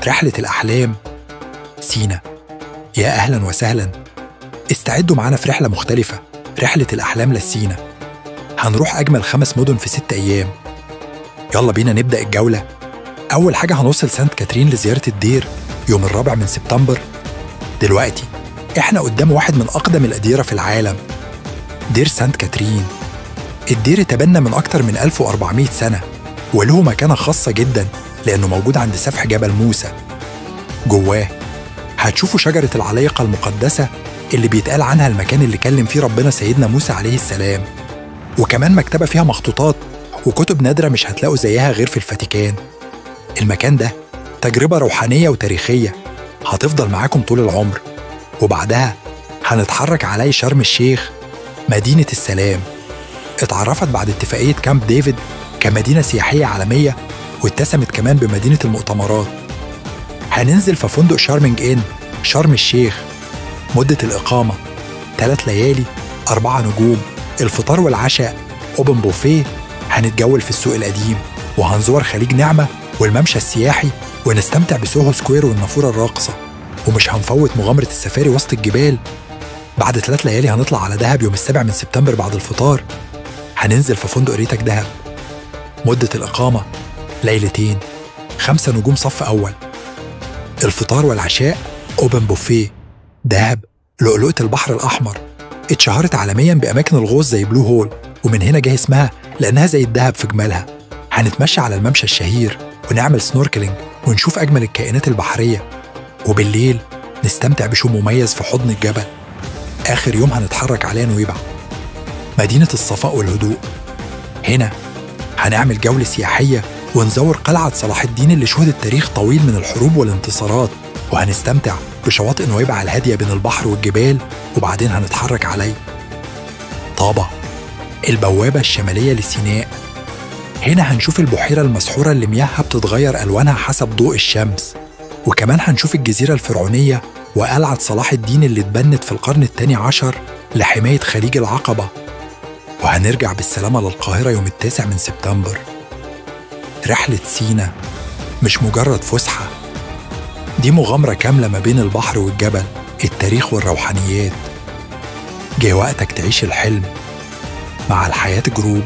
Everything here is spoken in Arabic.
رحلة الأحلام سينا. يا أهلاً وسهلاً، استعدوا معانا في رحلة مختلفة، رحلة الأحلام للسينا. هنروح أجمل 5 مدن في 6 أيام. يلا بينا نبدأ الجولة. أول حاجة هنوصل سانت كاترين لزيارة الدير يوم 4 من سبتمبر. دلوقتي إحنا قدام واحد من أقدم الأديرة في العالم، دير سانت كاترين. الدير اتبنى من أكتر من 1400 سنة وله مكانة خاصة جداً لأنه موجود عند سفح جبل موسى. جواه هتشوفوا شجرة العليقة المقدسة اللي بيتقال عنها المكان اللي كلم فيه ربنا سيدنا موسى عليه السلام، وكمان مكتبة فيها مخطوطات وكتب نادرة مش هتلاقوا زيها غير في الفاتيكان. المكان ده تجربة روحانية وتاريخية هتفضل معاكم طول العمر. وبعدها هنتحرك على شرم الشيخ، مدينة السلام. اتعرفت بعد اتفاقية كامب ديفيد كمدينة سياحية عالمية، واتسمت كمان بمدينة المؤتمرات. هننزل في فندق شارمينج إن شرم الشيخ. مدة الإقامة 3 ليالي 4 نجوم، الفطار والعشاء أوبن بوفيه. هنتجول في السوق القديم وهنزور خليج نعمة والممشى السياحي ونستمتع بسوهو سكوير والنافورة الراقصة، ومش هنفوت مغامرة السفاري وسط الجبال. بعد 3 ليالي هنطلع على دهب يوم 7 من سبتمبر بعد الفطار. هننزل في فندق ريتك دهب. مدة الإقامة 2 ليلتين 5 نجوم صف أول، الفطار والعشاء أوبن بوفيه. دهب لؤلؤة البحر الأحمر، اتشهرت عالمياً بأماكن الغوص زي بلو هول، ومن هنا جه اسمها لأنها زي الدهب في جمالها. هنتمشى على الممشى الشهير ونعمل سنوركلينج ونشوف أجمل الكائنات البحرية، وبالليل نستمتع بشو مميز في حضن الجبل. آخر يوم هنتحرك على نويبع، مدينة الصفاء والهدوء. هنا هنعمل جولة سياحية ونزور قلعة صلاح الدين اللي شهدت تاريخ طويل من الحروب والانتصارات، وهنستمتع بشواطئ نويبع الهادية بين البحر والجبال. وبعدين هنتحرك على طابة، البوابة الشمالية لسيناء. هنا هنشوف البحيرة المسحورة اللي مياهها بتتغير ألوانها حسب ضوء الشمس، وكمان هنشوف الجزيرة الفرعونية وقلعة صلاح الدين اللي اتبنت في القرن الثاني عشر لحماية خليج العقبة. وهنرجع بالسلامة للقاهرة يوم 9 من سبتمبر. رحلة سينا مش مجرد فسحة، دي مغامرة كاملة ما بين البحر والجبل، التاريخ والروحانيات. جه وقتك تعيش الحلم مع الحياة جروب.